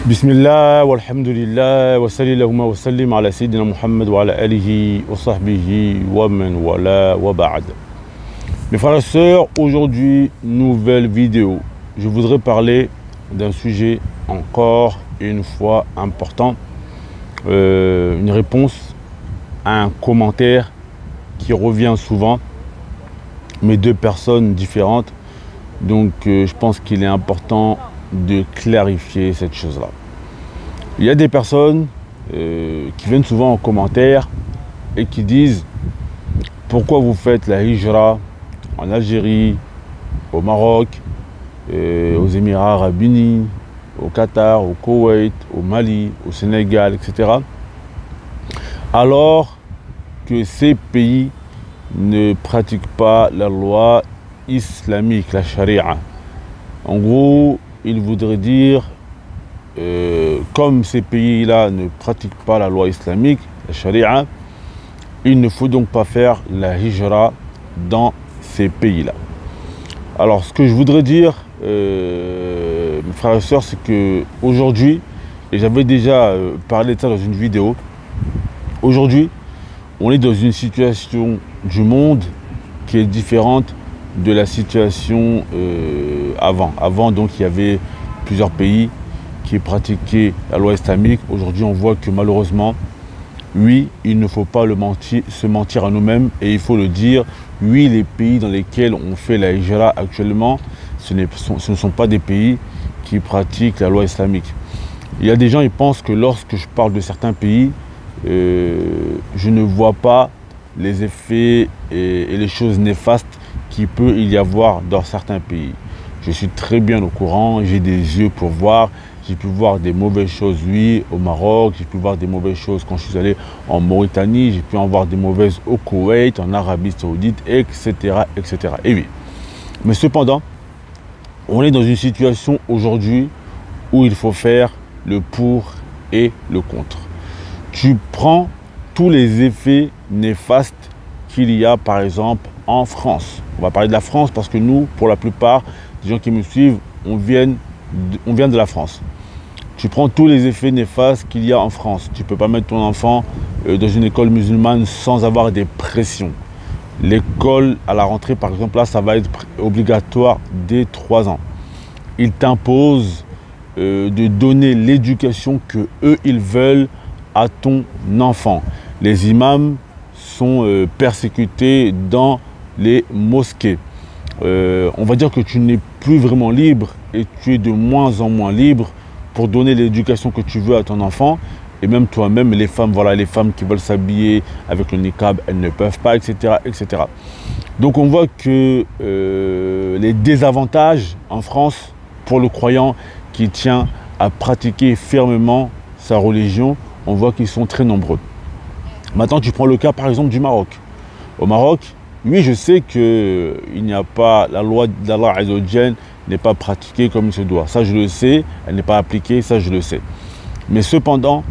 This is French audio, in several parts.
Bismillah, walhamdulillah, wa sallallahu wa sallim ala sayyidina Muhammad wa ala alihi wa sahbihi wa man wala wa ba'd. Mes frères et sœurs, aujourd'hui, nouvelle vidéo. Je voudrais parler d'un sujet encore une fois important. Une réponse à un commentaire qui revient souvent, mais deux personnes différentes. Donc, je pense qu'il est important de clarifier cette chose-là. Il y a des personnes qui viennent souvent en commentaire et qui disent pourquoi vous faites la hijra en Algérie, au Maroc, aux Émirats Arabes Unis, au Qatar, au Koweït, au Mali, au Sénégal, etc. alors que ces pays ne pratiquent pas la loi islamique, la charia. En gros, il voudrait dire, comme ces pays-là ne pratiquent pas la loi islamique, la charia, il ne faut donc pas faire la hijra dans ces pays-là. Alors, ce que je voudrais dire, mes frères et sœurs, c'est qu'aujourd'hui, et j'avais déjà parlé de ça dans une vidéo, aujourd'hui, on est dans une situation du monde qui est différente de la situation avant. Avant, donc, il y avait plusieurs pays qui pratiquaient la loi islamique. Aujourd'hui, on voit que malheureusement, oui, il ne faut pas se mentir à nous-mêmes et il faut le dire. Oui, les pays dans lesquels on fait la hijra actuellement, ce ne sont pas des pays qui pratiquent la loi islamique. Il y a des gens qui pensent que lorsque je parle de certains pays, je ne vois pas les effets et les choses néfastes qu'il peut y avoir dans certains pays. Je suis très bien au courant, j'ai des yeux pour voir. J'ai pu voir des mauvaises choses, oui, au Maroc. J'ai pu voir des mauvaises choses quand je suis allé en Mauritanie. J'ai pu en voir des mauvaises au Koweït, en Arabie Saoudite, etc., etc. Et oui. Mais cependant, on est dans une situation aujourd'hui où il faut faire le pour et le contre. Tu prends tous les effets néfastes qu'il y a, par exemple, en France. On va parler de la France parce que nous, pour la plupart des gens qui me suivent, on vient de la France. Tu prends tous les effets néfastes qu'il y a en France. Tu ne peux pas mettre ton enfant dans une école musulmane sans avoir des pressions. L'école à la rentrée, par exemple, là, ça va être obligatoire dès 3 ans. Ils t'imposent de donner l'éducation que eux ils veulent à ton enfant. Les imams sont persécutés dans les mosquées. On va dire que tu n'es plus vraiment libre et tu es de moins en moins libre pour donner l'éducation que tu veux à ton enfant. Et même toi-même, les femmes, voilà, les femmes qui veulent s'habiller avec le niqab, elles ne peuvent pas, etc., etc. Donc on voit que les désavantages en France pour le croyant qui tient à pratiquer fermement sa religion, on voit qu'ils sont très nombreux. Maintenant, tu prends le cas par exemple du Maroc. Au Maroc, oui, je sais qu'il n'y a pas, la loi d'Allah Azza wa Jal n'est pas pratiquée comme il se doit. Ça, je le sais, elle n'est pas appliquée, ça, je le sais. Mais cependant,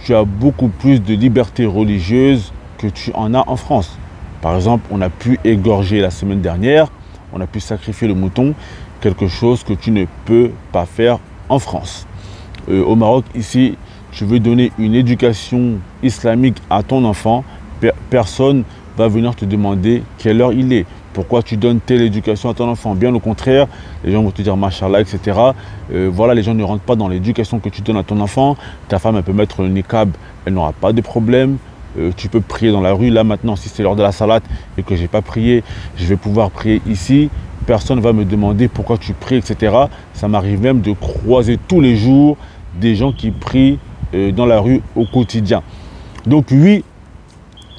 tu as beaucoup plus de liberté religieuse que tu en as en France. Par exemple, on a pu égorger la semaine dernière, on a pu sacrifier le mouton, quelque chose que tu ne peux pas faire en France. Au Maroc, ici, tu veux donner une éducation islamique à ton enfant, personne va venir te demander quelle heure il est. Pourquoi tu donnes telle éducation à ton enfant? Bien au contraire, les gens vont te dire Machallah, etc. Voilà, les gens ne rentrent pas dans l'éducation que tu donnes à ton enfant. Ta femme, elle peut mettre le niqab, elle n'aura pas de problème. Tu peux prier dans la rue. Là, maintenant, si c'est l'heure de la salat et que je n'ai pas prié, je vais pouvoir prier ici. Personne ne va me demander pourquoi tu pries, etc. Ça m'arrive même de croiser tous les jours des gens qui prient dans la rue au quotidien. Donc oui,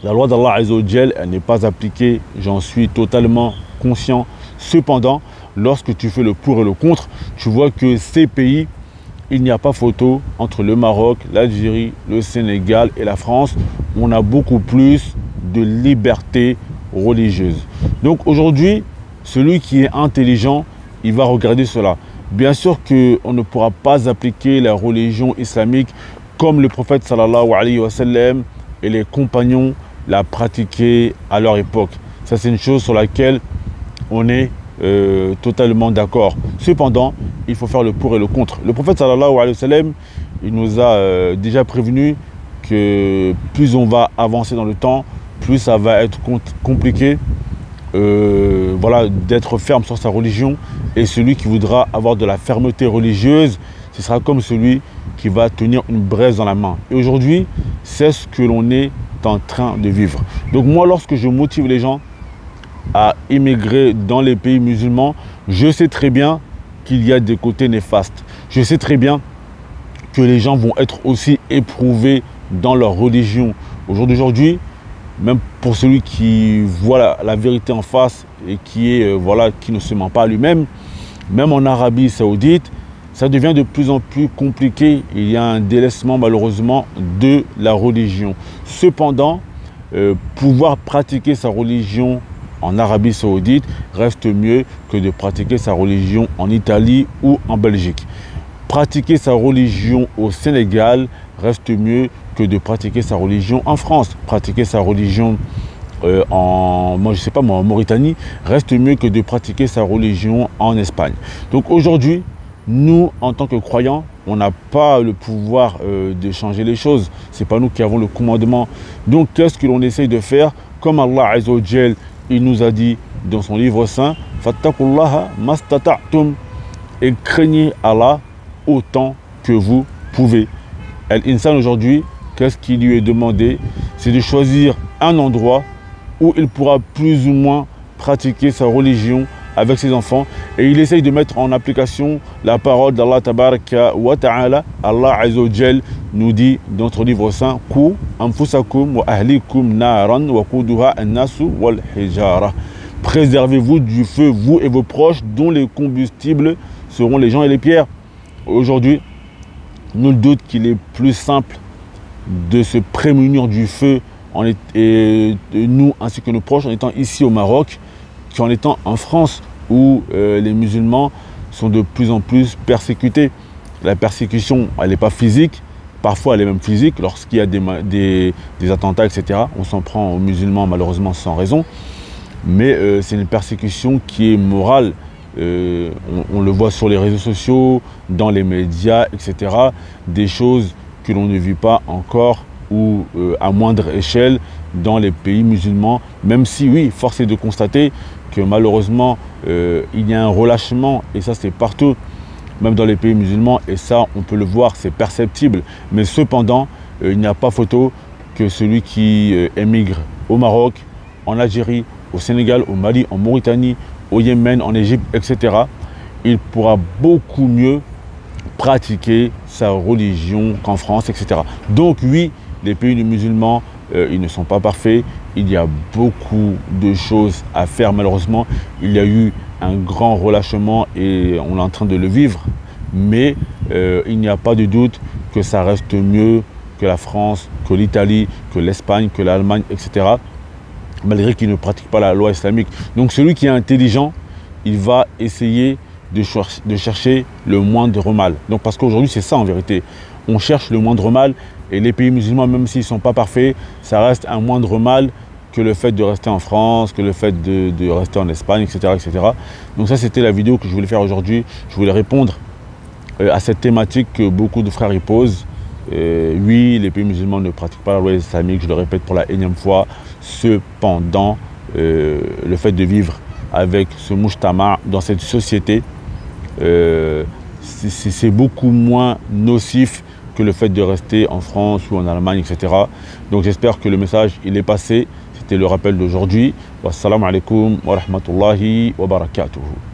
la loi d'Allah Azza wa Jal, elle n'est pas appliquée, j'en suis totalement conscient. Cependant, lorsque tu fais le pour et le contre, tu vois que ces pays, il n'y a pas photo entre le Maroc, l'Algérie, le Sénégal et la France. On a beaucoup plus de liberté religieuse. Donc aujourd'hui, celui qui est intelligent, il va regarder cela. Bien sûr qu'on ne pourra pas appliquer la religion islamique comme le prophète sallallahu alayhi wa sallam et les compagnons la pratiquaient à leur époque. Ça, c'est une chose sur laquelle on est totalement d'accord. Cependant, il faut faire le pour et le contre. Le prophète sallallahu alayhi wa sallam, il nous a déjà prévenu que plus on va avancer dans le temps, plus ça va être compliqué voilà, d'être ferme sur sa religion. Et celui qui voudra avoir de la fermeté religieuse, ce sera comme celui qui va tenir une braise dans la main. Et aujourd'hui, c'est ce que l'on est en train de vivre. Donc moi, lorsque je motive les gens à immigrer dans les pays musulmans, je sais très bien qu'il y a des côtés néfastes. Je sais très bien que les gens vont être aussi éprouvés dans leur religion. Aujourd'hui, même pour celui qui voit la vérité en face et qui ne se ment pas à lui-même, même en Arabie Saoudite, ça devient de plus en plus compliqué. Il y a un délaissement malheureusement de la religion. Cependant, pouvoir pratiquer sa religion en Arabie Saoudite reste mieux que de pratiquer sa religion en Italie ou en Belgique. Pratiquer sa religion au Sénégal reste mieux que de pratiquer sa religion en France. Pratiquer sa religion en Mauritanie reste mieux que de pratiquer sa religion en Espagne. Donc aujourd'hui, nous, en tant que croyants, on n'a pas le pouvoir de changer les choses. Ce n'est pas nous qui avons le commandement. Donc, qu'est-ce que l'on essaye de faire? Comme Allah Azza wa Jal, il nous a dit dans son livre saint, « Fattakullaha mastata'tum » et craignez Allah autant que vous pouvez. L'insan aujourd'hui, qu'est-ce qui lui est demandé? C'est de choisir un endroit où il pourra plus ou moins pratiquer sa religion avec ses enfants, et il essaye de mettre en application la parole d'Allah Tabaraka wa Ta'ala. Allah Azza wa Jal nous dit dans notre livre saint, Qu anfusakum wa ahlikum naran wa quduha an-nasu wal hijara. Préservez-vous du feu, vous et vos proches, dont les combustibles seront les gens et les pierres. Aujourd'hui, nul doute qu'il est plus simple de se prémunir du feu et nous ainsi que nos proches en étant ici au Maroc qu'en étant en France, où les musulmans sont de plus en plus persécutés. La persécution, elle n'est pas physique, parfois elle est même physique, lorsqu'il y a des attentats, etc. On s'en prend aux musulmans malheureusement sans raison, mais c'est une persécution qui est morale. On le voit sur les réseaux sociaux, dans les médias, etc. Des choses que l'on ne vit pas encore ou à moindre échelle dans les pays musulmans, même si oui, force est de constater que malheureusement il y a un relâchement, et ça c'est partout, même dans les pays musulmans, et ça on peut le voir, c'est perceptible. Mais cependant, il n'y a pas photo que celui qui émigre au Maroc, en Algérie, au Sénégal, au Mali, en Mauritanie, au Yémen, en Égypte, etc., il pourra beaucoup mieux pratiquer sa religion qu'en France, etc. Donc oui, les pays musulmans, ils ne sont pas parfaits. Il y a beaucoup de choses à faire. Malheureusement, il y a eu un grand relâchement et on est en train de le vivre. Mais il n'y a pas de doute que ça reste mieux que la France, que l'Italie, que l'Espagne, que l'Allemagne, etc. Malgré qu'ils ne pratiquent pas la loi islamique. Donc celui qui est intelligent, il va essayer de chercher le moindre mal. Donc parce qu'aujourd'hui, c'est ça en vérité. On cherche le moindre mal. Et les pays musulmans, même s'ils ne sont pas parfaits, ça reste un moindre mal que le fait de rester en France, que le fait de rester en Espagne, etc., etc. Donc ça, c'était la vidéo que je voulais faire aujourd'hui. Je voulais répondre à cette thématique que beaucoup de frères y posent. Oui, les pays musulmans ne pratiquent pas la loi islamique, je le répète pour la énième fois. Cependant, le fait de vivre avec ce mujtama dans cette société, c'est beaucoup moins nocif que le fait de rester en France ou en Allemagne, etc. Donc j'espère que le message il est passé. C'était le rappel d'aujourd'hui. Wassalamu alaikum wa rahmatullahi wa barakatuhu.